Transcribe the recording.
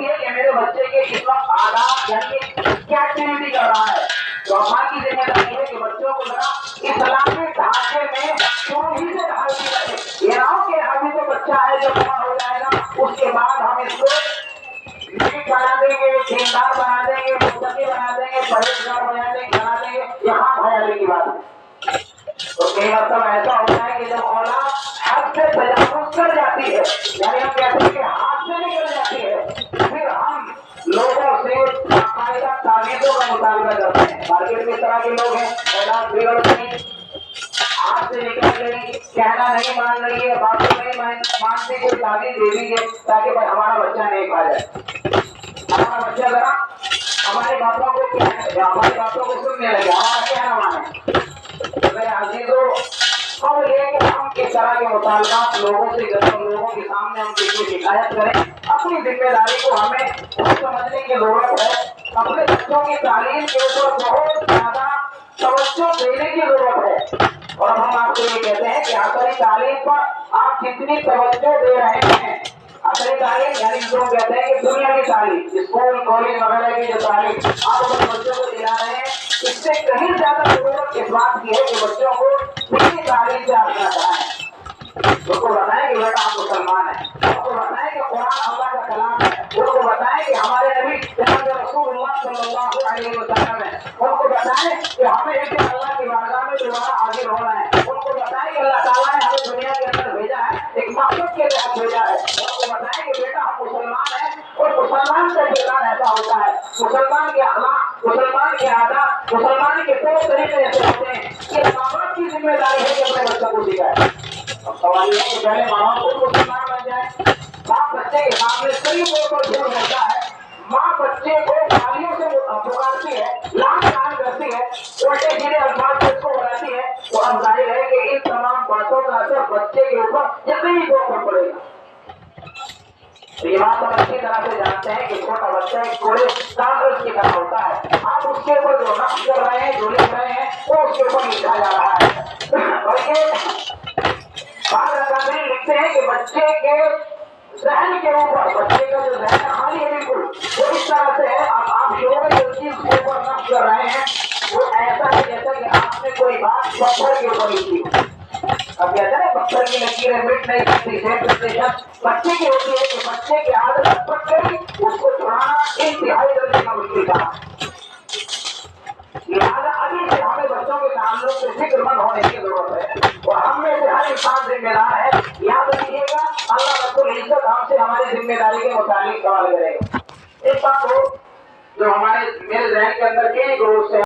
ہوتی ہے کہ میرے بچے کے اس وقت آداب یعنی کیا ایکٹیویٹی کر رہا ہے. تو ماں کی ذمہ داری ہے کہ بچوں کو ذرا اسلامی ڈھانچے میں شروع ہی سے ڈھالتی رہے. یہ نہ ہو کہ ابھی تو بچہ ہے جو بڑا ہو جائے گا اس کے بعد ہم اس کو بنا دیں گے, دیندار بنا دیں گے, متقی بنا دیں گے, پرہیزگار بنا دیں گے. یہاں خیالی کی بات ہے. تو کئی مرتبہ ایسا ہوتا ہے کہ جب اولاد حد سے تجاوز کر جاتی ہے, یعنی ہم کہتے ہیں کہ ہاتھ سے نکل جاتی ہے, پھر ہم لوگوں سے باقاعدہ تعویذوں کا مطالبہ کرتے ہیں. مارکیٹ میں اس طرح کے لوگ ہیں, اولاد بگڑ گئی, ہاتھ سے نکل گئی, کہنا نہیں مان رہی ہے, باتوں نہیں مانتی, کوئی تعویذ دے دیجیے تاکہ بھائی ہمارا بچہ نہیں کھا جائے, ہمارا بچہ ذرا ہماری باتوں کو سننے لگے, ہمارا کہنا مانے. میرے عزیزوں, اب یہ کہ ہم اس طرح کے مطالبات لوگوں سے لوگوں کے سامنے ہم کی شکایت کریں, اپنی ذمہ داری کو ہمیں سمجھنے کی ضرورت ہے. اپنے بچوں کی تعلیم کے اوپر بہت زیادہ توجہ دینے کی ضرورت ہے. اور ہم آپ کو یہ کہتے ہیں کہ عقلی تعلیم پر آپ کتنی توجہ دے رہے ہیں. عقلی تعلیم یعنی جو کہتے ہیں کہ دنیا کی تعلیم, اسکول کالج وغیرہ کی جو تعلیم آپ اپنے بچوں کو دلا رہے ہیں, اس سے کہیں زیادہ ضرورت اس بات کی ہے کہ بچوں کو دینی تعلیم سے آگاہ کرائیں. ان کو بتائیں کہ بیٹا آپ مسلمان ہیں, ان کو بتائیں کہ قرآن اللہ کا کلام ہے, ان کو بتائیں کہ ہمارے نبی جناب رسول اللہ صلی اللہ علیہ وسلم ہے, ان کو بتائیں کہ ہمیں ایک اللہ کی بارگاہ میں دوبارہ حاضر ہونا ہے, ان کو بتائیں کہ اللہ تعالیٰ نے ہمیں دنیا کے اندر بھیجا ہے, ایک مقصد کے تحت بھیجا ہے. ان کو بتائیں کہ بیٹا ہم مسلمان ہیں, اور مسلمان کا کردار ایسا ہوتا ہے, مسلمان کے اخلاق, مسلمان کے آداب, مسلمان کے طور طریقے ایسے ہوتے ہیں کہ ماں باپ کی ذمہ داری ہے کہ اپنے بچوں کو سکھائے. اب سوال یہ ہے کہ پہلے ماں باپ کو مسلمان بن جائے. باپ بچے کے سامنے صحیح طور پر جھوٹ ہوتا ہے, ماں بچے کو گالیوں سے پکارتی ہے, لان کرتی ہے, الٹے سیدھے الفاظ سے اس کو بناتی ہے, تو اب ظاہر ہے کہ ان تمام باتوں کا اثر بچے کے اوپر یقینی طور پر پڑے گا. یہ بات ہم اچھی طرح سے جانتے ہیں کہ چھوٹا بچہ ایک تھوڑے کاغذ کی طرح ہوتا ہے, آپ اس کے اوپر جو نقش کر رہے ہیں, جو لکھ رہے ہیں, وہ اس کے اوپر لکھا جا رہا ہے. بلکہ بعض اکابرین لکھتے ہیں کہ بچے کے ذہن کے اوپر, بچے کا جو ذہن خالی ہے بالکل, وہ اس طرح سے ہے. اب آپ شروع میں جو چیز کے اوپر نقش کر رہے ہیں وہ ایسا ہے جیسا کہ آپ نے کوئی بات پتھر کے اوپر لکھی. اب کہتے ہیں پتھر کی لکیریں مٹ نہیں سکتی, بچے کی ہوتی ہے کہ بچے کی عادت پڑ گئی, اس کو چھڑانا انتہائی درجے کا مشکل کام ہے. لہٰذا ابھی سے ہمیں بچوں کے تعلق سے فکر مند ہونے کی ضرورت ہے, اور ہم میں سے ہر انسان ذمہ دار ہے. یاد رکھیے گا, اللہ رب العزت ہم سے ہماری ذمہ داری کے متعلق سوال کرے گا. ایک بات ہو جو میرے ذہن کے اندر کئی گروہ سے